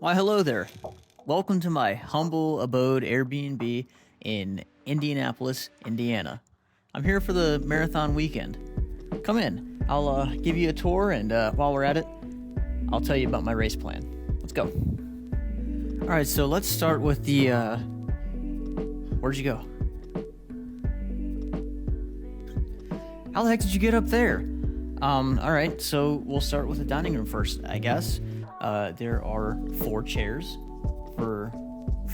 Why, hello there. Welcome to my humble abode Airbnb in Indianapolis, Indiana. I'm here for the marathon weekend. Come in. I'll give you a tour, and while we're at it, I'll tell you about my race plan. Let's go. All right, so let's start with the... Where'd you go? How the heck did you get up there? All right, so we'll start with the dining room first, I guess. There are 4 chairs for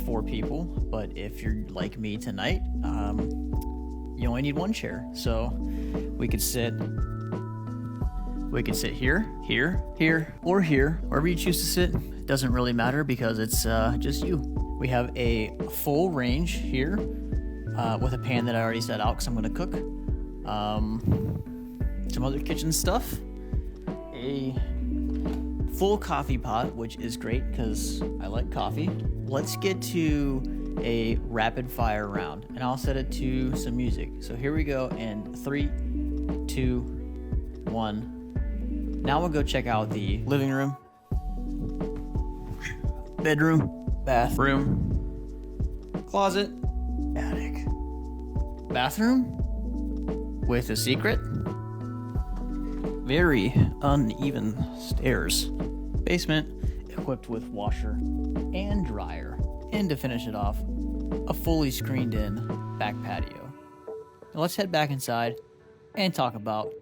4 people, but if you're like me tonight, you only need 1 chair. So we could sit here, or here, wherever you choose to sit. It doesn't really matter because it's just you. We have a full range here with a pan that I already set out because I'm going to cook. Some other kitchen stuff. A full coffee pot, which is great because I like coffee. Let's get to a rapid fire round, and I'll set it to some music. So here we go, and 3, 2, 1. Now we'll go check out the living room, bedroom, bathroom, closet, attic, bathroom with a secret, very uneven stairs, basement equipped with washer and dryer, and to finish it off, a fully screened in back patio. Now let's head back inside and talk about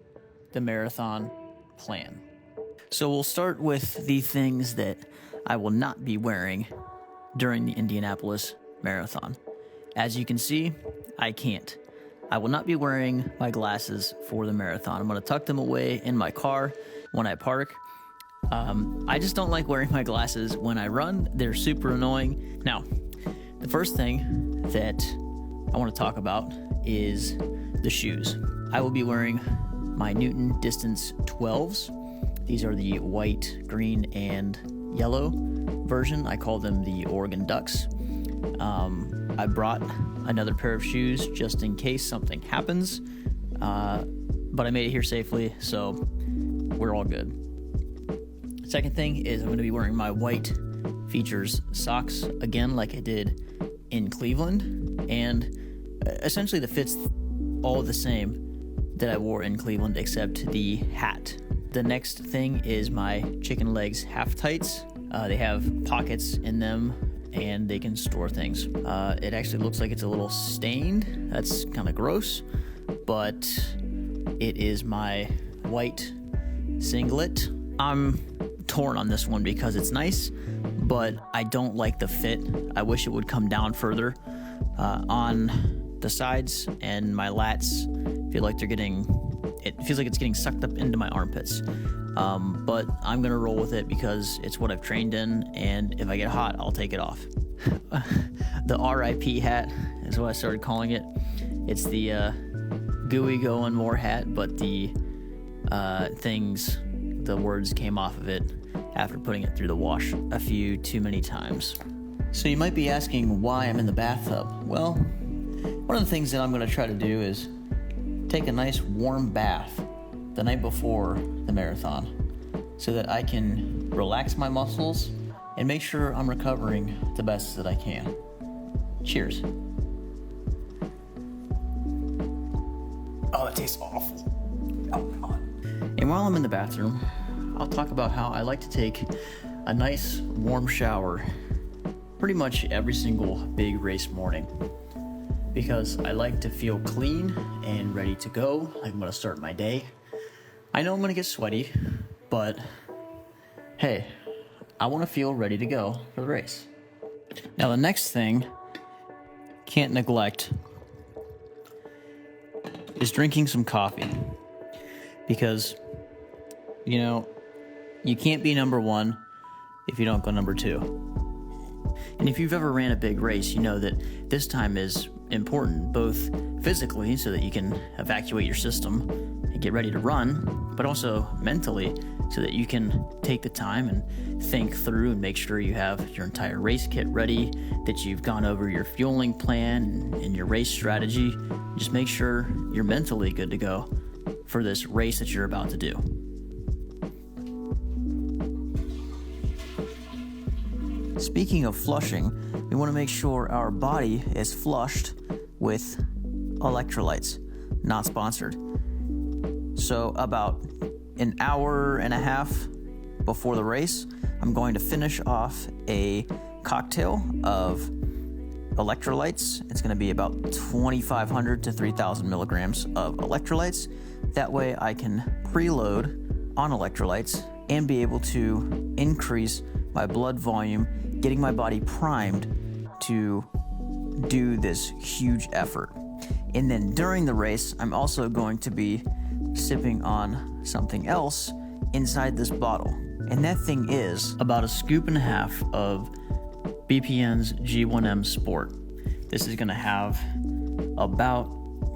the marathon plan. So we'll start with the things that I will not be wearing during the Indianapolis Marathon. As you can see, I can't. I will not be wearing my glasses for the marathon. I'm going to tuck them away in my car when I park. I just don't like wearing my glasses when I run. They're super annoying. Now, the first thing that I want to talk about is the shoes. I will be wearing my Newton Distance 12s. These are the white, green, and yellow version. I call them the Oregon Ducks. I brought another pair of shoes just in case something happens, but I made it here safely, so we're all good. Second thing is I'm going to be wearing my white Features socks again like I did in Cleveland, and essentially the fit's all the same that I wore in Cleveland except the hat. The next thing is my chicken legs half tights. They have pockets in them and they can store things. It actually looks like it's a little stained. That's kind of gross, but it is my white singlet. I'm torn on this one because it's nice, but I don't like the fit. I wish it would come down further on the sides, and my lats feel like it feels like it's getting sucked up into my armpits. But I'm gonna roll with it because it's what I've trained in, and if I get hot, I'll take it off. The RIP hat is what I started calling it. It's the gooey going more hat, but the words came off of it after putting it through the wash a few too many times. So you might be asking why I'm in the bathtub. Well, one of the things that I'm gonna try to do is take a nice warm bath the night before the marathon so that I can relax my muscles and make sure I'm recovering the best that I can. Cheers. Oh, it tastes awful. Oh, God. And while I'm in the bathroom, I'll talk about how I like to take a nice warm shower pretty much every single big race morning, because I like to feel clean and ready to go. Like I'm gonna start my day. I know I'm gonna get sweaty, but hey, I wanna feel ready to go for the race. Now the next thing, can't neglect, is drinking some coffee. Because, you can't be number 1 if you don't go number 2. And if you've ever ran a big race, you know that this time is important, both physically so that you can evacuate your system and get ready to run, but also mentally so that you can take the time and think through and make sure you have your entire race kit ready, that you've gone over your fueling plan and your race strategy. Just make sure you're mentally good to go for this race that you're about to do. Speaking of flushing, we want to make sure our body is flushed with electrolytes. Not sponsored. So about an hour and a half before the race, I'm going to finish off a cocktail of electrolytes. It's going to be about 2,500 to 3,000 milligrams of electrolytes. That way I can preload on electrolytes and be able to increase my blood volume, getting my body primed to do this huge effort. And then during the race, I'm also going to be sipping on something else inside this bottle. And that thing is about a scoop and a half of BPN's G1M Sport. This is going to have about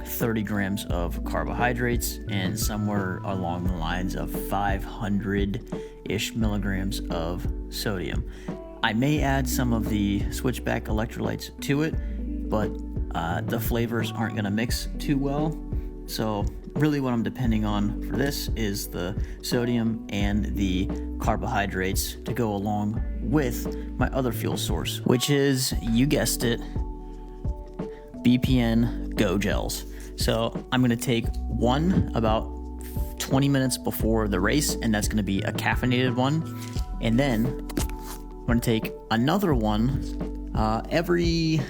30 grams of carbohydrates and somewhere along the lines of 500-ish milligrams of sodium. I may add some of the switchback electrolytes to it, but the flavors aren't going to mix too well. So really what I'm depending on for this is the sodium and the carbohydrates to go along with my other fuel source, which is, you guessed it, BPN Go Gels. So I'm going to take one about 20 minutes before the race, and that's going to be a caffeinated one. And then I'm going to take another one every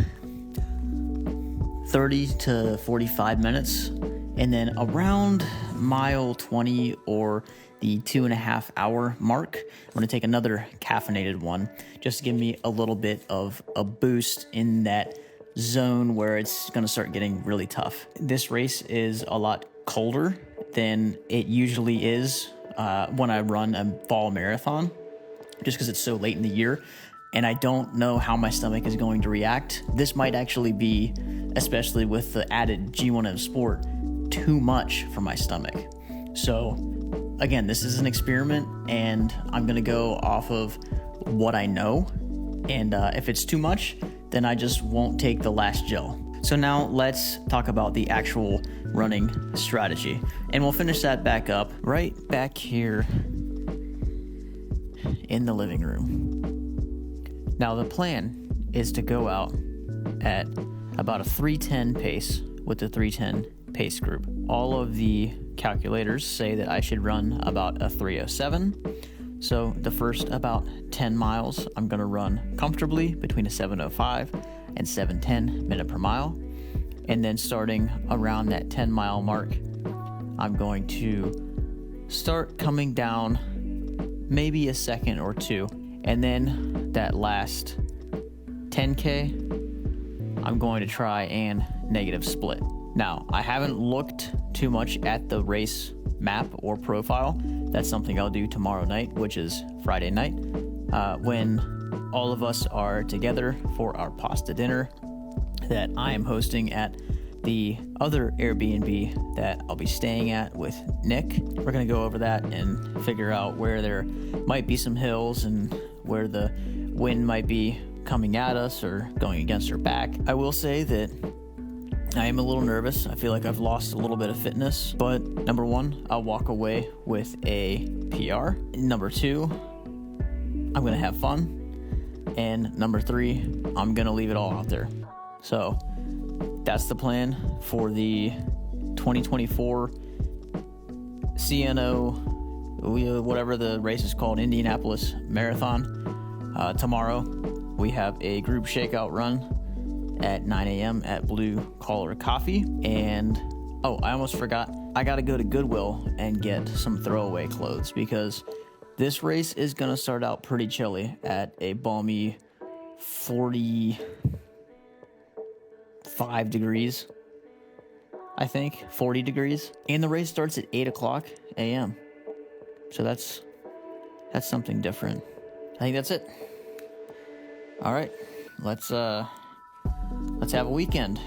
30 to 45 minutes. And then around mile 20 or the 2.5 hour mark, I'm going to take another caffeinated one just to give me a little bit of a boost in that zone where it's going to start getting really tough. This race is a lot colder than it usually is when I run a fall marathon, just because it's so late in the year and I don't know how my stomach is going to react. This might actually be, especially with the added G1M Sport, too much for my stomach. So again, this is an experiment and I'm going to go off of what I know. And if it's too much, then I just won't take the last gel. So now let's talk about the actual running strategy. And we'll finish that back up right back here in the living room. Now the plan is to go out at about a 3:10 pace with the 3:10 pace group. All of the calculators say that I should run about a 3:07. So the first about 10 miles, I'm going to run comfortably between a 7:05 and 7:10 minute per mile. And then starting around that 10 mile mark, I'm going to start coming down maybe a second or two. And then that last 10K, I'm going to try and negative split. Now, I haven't looked too much at the race map or profile. That's something I'll do tomorrow night, which is Friday night, when all of us are together for our pasta dinner that I am hosting at the other Airbnb that I'll be staying at with Nick. We're going to go over that and figure out where there might be some hills and where the wind might be coming at us or going against our back. I will say that I am a little nervous. I feel like I've lost a little bit of fitness, but number one, I'll walk away with a PR. Number two, I'm going to have fun. And number three, I'm going to leave it all out there. So that's the plan for the 2024 CNO, whatever the race is called, Indianapolis Marathon. Tomorrow, we have a group shakeout run at 9 a.m. at Blue Collar Coffee. And, oh, I almost forgot. I got to go to Goodwill and get some throwaway clothes because this race is going to start out pretty chilly at a balmy 45 degrees, I think, 40 degrees. And the race starts at 8 o'clock a.m. So that's something different. I think that's it. All right, let's have a weekend.